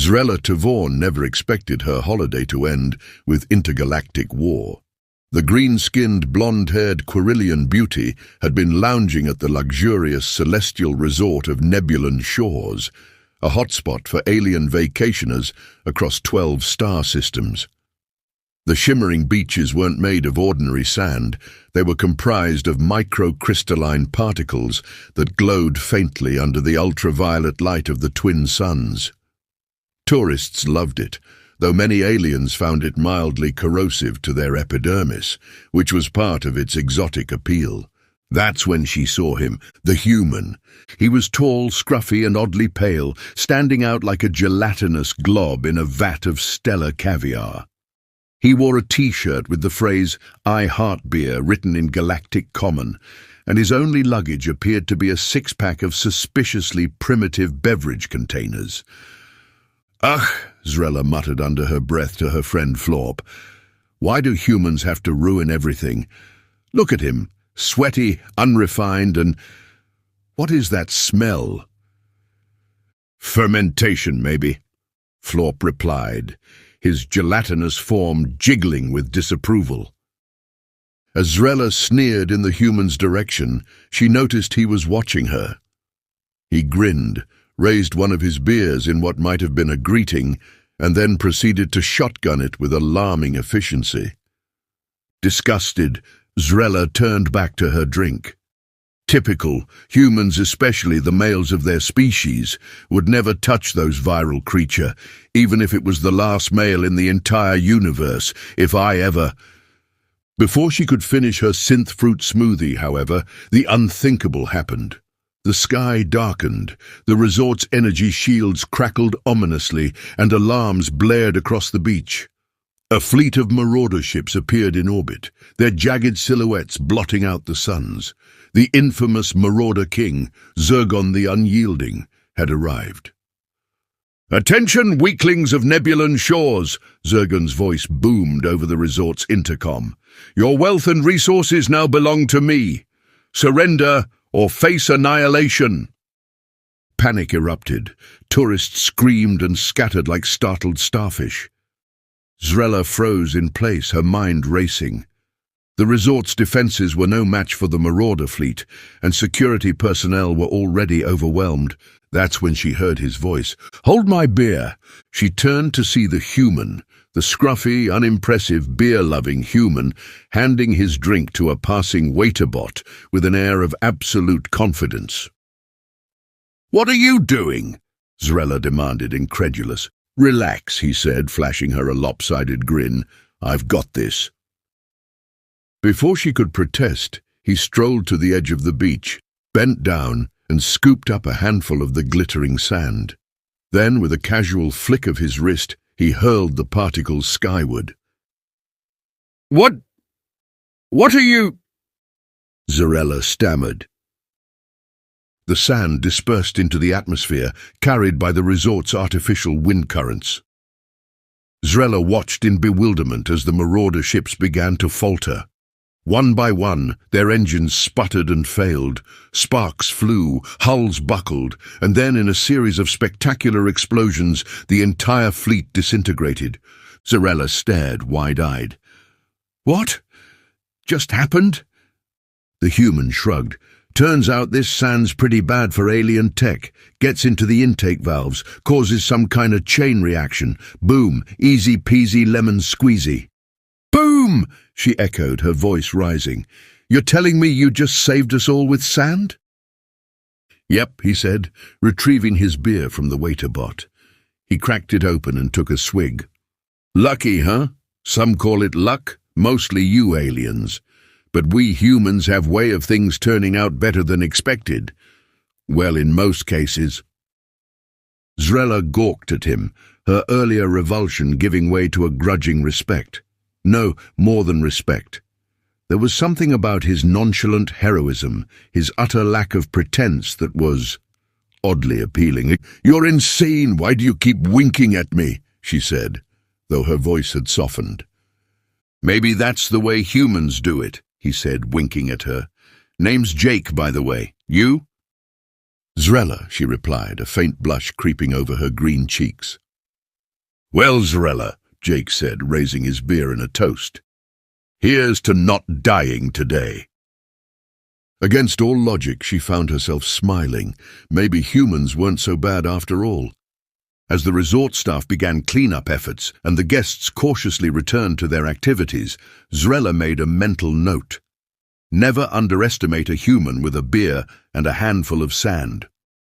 Zrella Tavorn never expected her holiday to end with intergalactic war. The green-skinned, blonde-haired Quirilian beauty had been lounging at the luxurious celestial resort of Nebulan Shores, a hotspot for alien vacationers across 12 star systems. The shimmering beaches weren't made of ordinary sand. They were comprised of microcrystalline particles that glowed faintly under the ultraviolet light of the twin suns. Tourists loved it, though many aliens found it mildly corrosive to their epidermis, which was part of its exotic appeal. That's when she saw him, the human. He was tall, scruffy, and oddly pale, standing out like a gelatinous glob in a vat of stellar caviar. He wore a T-shirt with the phrase, "I heart beer," written in galactic common, and his only luggage appeared to be a six-pack of suspiciously primitive beverage containers. "Ugh," Zrella muttered under her breath to her friend Florp. "Why do humans have to ruin everything? Look at him, sweaty, unrefined, and... what is that smell?" "Fermentation, maybe," Florp replied, his gelatinous form jiggling with disapproval. As Zrella sneered in the human's direction, she noticed he was watching her. He grinned, raised one of his beers in what might have been a greeting, and then proceeded to shotgun it with alarming efficiency. Disgusted, Zrella turned back to her drink. Typical, humans, especially the males of their species, would never touch those viral creature, even if it was the last male in the entire universe, if I ever... Before she could finish her synth fruit smoothie, however, the unthinkable happened. The sky darkened, the resort's energy shields crackled ominously, and alarms blared across the beach. A fleet of marauder ships appeared in orbit, their jagged silhouettes blotting out the suns. The infamous Marauder King, Zurgon the Unyielding, had arrived. "Attention, weaklings of Nebulan Shores!" Zurgon's voice boomed over the resort's intercom. "Your wealth and resources now belong to me. Surrender or face annihilation." Panic erupted. Tourists screamed and scattered like startled starfish. Zrella froze in place, her mind racing. The resort's defenses were no match for the Marauder fleet, and security personnel were already overwhelmed. That's when she heard his voice. "Hold my beer." She turned to see the human, the scruffy, unimpressive, beer-loving human, handing his drink to a passing waiterbot with an air of absolute confidence. "What are you doing?" Zrella demanded, incredulous. "Relax," he said, flashing her a lopsided grin. "I've got this." Before she could protest, he strolled to the edge of the beach, bent down, and scooped up a handful of the glittering sand. Then, with a casual flick of his wrist, he hurled the particles skyward. What are you—" Zrella stammered. The sand dispersed into the atmosphere, carried by the resort's artificial wind currents. Zrella watched in bewilderment as the marauder ships began to falter. One by one, their engines sputtered and failed. Sparks flew, hulls buckled, and then in a series of spectacular explosions, the entire fleet disintegrated. Zrella stared, wide-eyed. "What? Just happened?" The human shrugged. "Turns out this sand's pretty bad for alien tech. Gets into the intake valves, causes some kind of chain reaction. Boom, easy peasy lemon squeezy." "Boom!" she echoed, her voice rising. "You're telling me you just saved us all with sand?" "Yep," he said, retrieving his beer from the waiterbot. He cracked it open and took a swig. "Lucky, huh? Some call it luck, mostly you aliens. But we humans have way of things turning out better than expected. Well, in most cases." Zrella gawked at him, her earlier revulsion giving way to a grudging respect. No, more than respect. There was something about his nonchalant heroism, his utter lack of pretense that was oddly appealing. "You're insane. Why do you keep winking at me?" she said, though her voice had softened. "Maybe that's the way humans do it," he said, winking at her. "Name's Jake, by the way. You?" "Zrella," she replied, a faint blush creeping over her green cheeks. "Well, Zrella," Jake said, raising his beer in a toast. "Here's to not dying today." Against all logic, she found herself smiling. Maybe humans weren't so bad after all. As the resort staff began clean-up efforts and the guests cautiously returned to their activities, Zrella made a mental note. Never underestimate a human with a beer and a handful of sand.